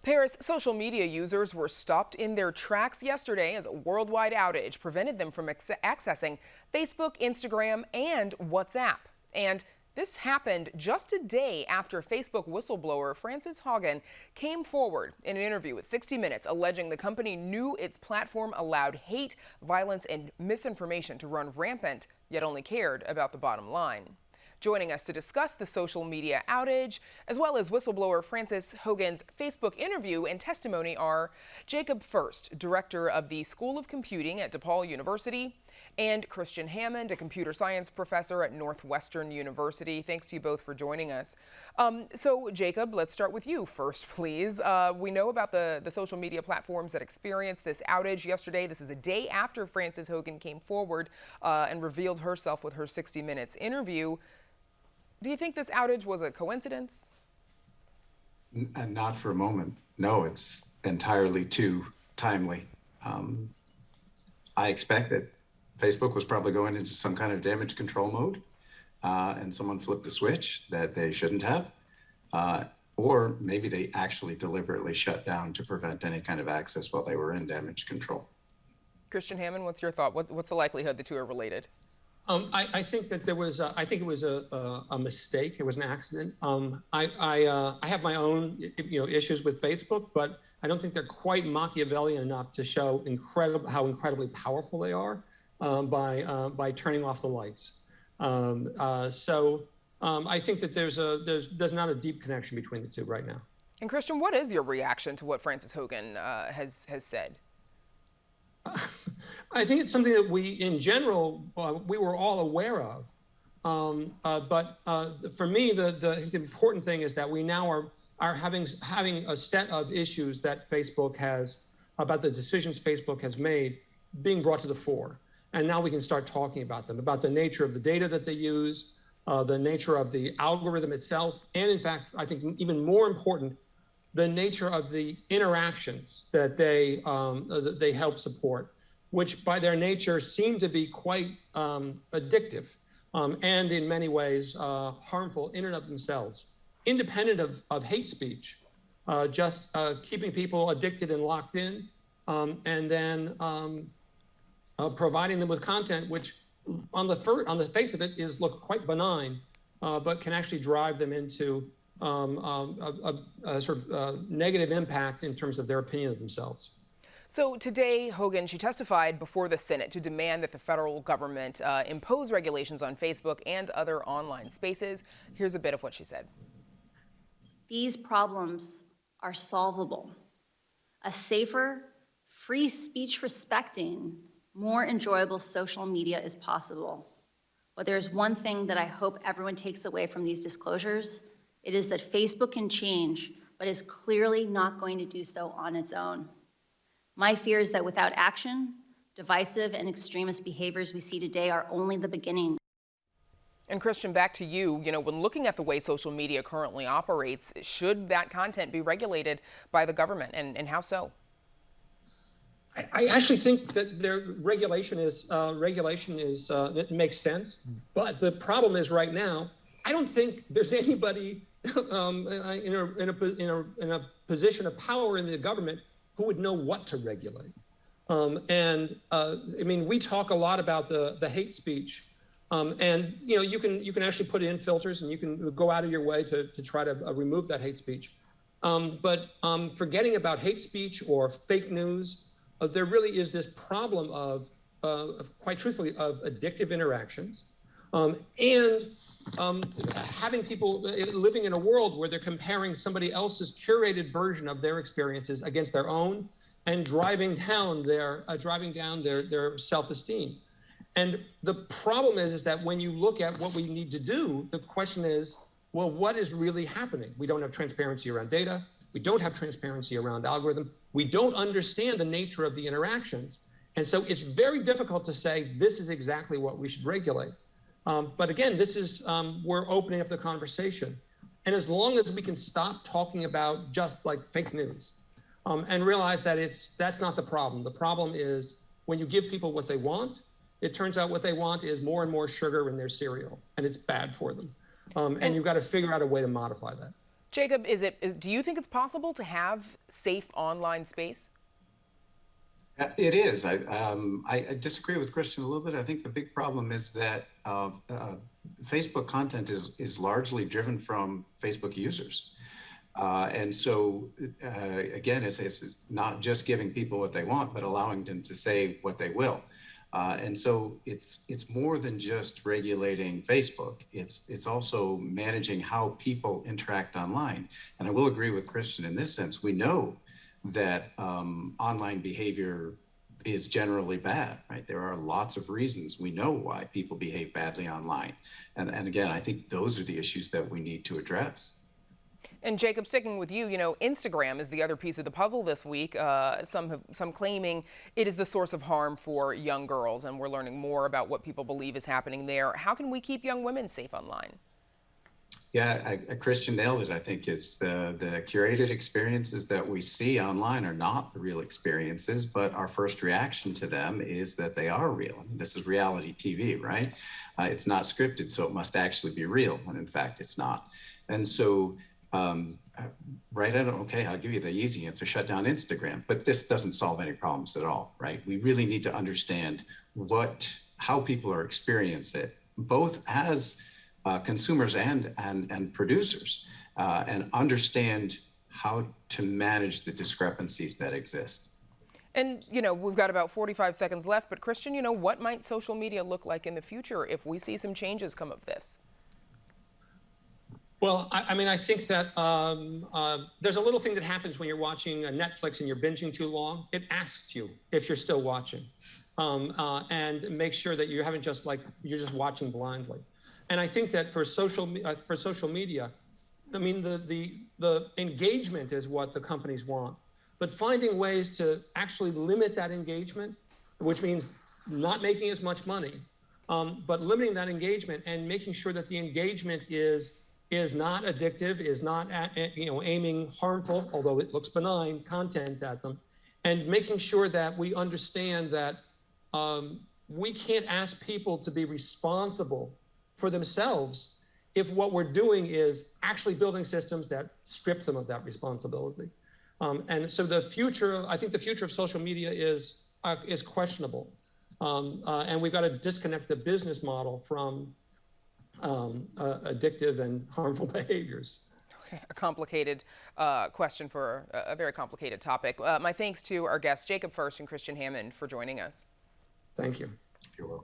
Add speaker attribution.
Speaker 1: Paris social media users were stopped in their tracks yesterday as a worldwide outage prevented them from accessing Facebook, Instagram, and WhatsApp. And this happened just a day after Facebook whistleblower Frances Haugen came forward in an interview with 60 Minutes, alleging the company knew its platform allowed hate, violence, and misinformation to run rampant, yet only cared about the bottom line. Joining us to discuss the social media outage, as well as whistleblower Frances Haugen's Facebook interview and testimony, are Jacob First, director of the School of Computing at DePaul University, and Christian Hammond, a computer science professor at Northwestern University. Thanks to you both for joining us. So, Jacob, let's start with you first, please. We know about the social media platforms that experienced this outage yesterday. This is a day after Frances Haugen came forward and revealed herself with her 60 Minutes interview. Do you think this outage was a coincidence?
Speaker 2: Not for a moment. No, it's entirely too timely. I expect that Facebook was probably going into some kind of damage control mode, and someone flipped the switch that they shouldn't have, or maybe they actually deliberately shut down to prevent any kind of access while they were in damage control.
Speaker 1: Christian Hammond, what's your thought? What's the likelihood the two are related?
Speaker 3: I think that there was. I think it was a mistake. It was an accident. I have my own issues with Facebook, but I don't think they're quite Machiavellian enough to show how incredibly powerful they are by turning off the lights. So I think that there's not a deep connection between the two right now.
Speaker 1: And Christian, what is your reaction to what Frances Haugen has said?
Speaker 3: I think it's something that we, in general, we were all aware of. But for me, the important thing is that we now are having a set of issues that Facebook has, about the decisions Facebook has made, being brought to the fore. And now we can start talking about them, about the nature of the data that they use, the nature of the algorithm itself, and in fact, I think even more important, the nature of the interactions that they help support, which by their nature seem to be quite addictive and in many ways harmful in and of themselves, independent of hate speech, just keeping people addicted and locked in, and then providing them with content which on the face of it look quite benign, but can actually drive them into a sort of negative impact in terms of their opinion of themselves.
Speaker 1: So today, Haugen, she testified before the Senate to demand that the federal government impose regulations on Facebook and other online spaces. Here's a bit of what she said.
Speaker 4: These problems are solvable. A safer, free speech respecting, more enjoyable social media is possible. But there's one thing that I hope everyone takes away from these disclosures. It is that Facebook can change, but is clearly not going to do so on its own. My fear is that without action, divisive and extremist behaviors we see today are only the beginning.
Speaker 1: And Christian, back to you. When looking at the way social media currently operates, should that content be regulated by the government, and how so?
Speaker 3: I actually think that their regulation it makes sense, but the problem is right now, I don't think there's anybody in a position of power in the government who would know what to regulate. I mean, we talk a lot about the hate speech, and you can actually put in filters and you can go out of your way to try to remove that hate speech. But forgetting about hate speech or fake news, there really is this problem of quite truthfully, of addictive interactions, and having people living in a world where they're comparing somebody else's curated version of their experiences against their own, and driving down their self-esteem. And the problem is that when you look at what we need to do, the question is, well, what is really happening? We don't have transparency around data. We don't have transparency around algorithm. We don't understand the nature of the interactions. And so it's very difficult to say, this is exactly what we should regulate. But again, this is, we're opening up the conversation. And as long as we can stop talking about just like fake news and realize that that's not the problem. The problem is when you give people what they want, it turns out what they want is more and more sugar in their cereal, and it's bad for them. And you've got to figure out a way to modify that.
Speaker 1: Jacob, do you think it's possible to have safe online space?
Speaker 2: It is. I disagree with Christian a little bit. I think the big problem is that Facebook content is largely driven from Facebook users. And so, again, it's not just giving people what they want, but allowing them to say what they will. And so it's more than just regulating Facebook. It's also managing how people interact online. And I will agree with Christian in this sense. We know that online behavior is generally bad, right? There are lots of reasons we know why people behave badly online. And again, I think those are the issues that we need to address.
Speaker 1: And Jacob, sticking with you, Instagram is the other piece of the puzzle this week. Some claiming it is the source of harm for young girls, and we're learning more about what people believe is happening there. How can we keep young women safe online?
Speaker 2: Yeah, Christian nailed it. I think is the curated experiences that we see online are not the real experiences, but our first reaction to them is that they are real. I mean, this is reality TV, right? It's not scripted, so it must actually be real, when in fact it's not. And so, right, okay, I'll give you the easy answer, shut down Instagram, but this doesn't solve any problems at all, right? We really need to understand how people are experiencing it, both as consumers and producers, and understand how to manage the discrepancies that exist.
Speaker 1: And, we've got about 45 seconds left, but Christian, what might social media look like in the future if we see some changes come of this?
Speaker 3: Well, I think that there's a little thing that happens when you're watching Netflix and you're binging too long. It asks you if you're still watching, and make sure that you haven't you're just watching blindly. And I think that for social media, I mean, the engagement is what the companies want, but finding ways to actually limit that engagement, which means not making as much money, but limiting that engagement and making sure that the engagement is not addictive, is not aiming harmful, although it looks benign, content at them, and making sure that we understand that we can't ask people to be responsible for themselves if what we're doing is actually building systems that strip them of that responsibility. And so I think the future of social media is questionable, and we've got to disconnect the business model from addictive and harmful behaviors.
Speaker 1: Okay, a complicated question for a very complicated topic. My thanks to our guests, Jacob First and Christian Hammond, for joining us.
Speaker 3: Thank you.
Speaker 2: You're welcome.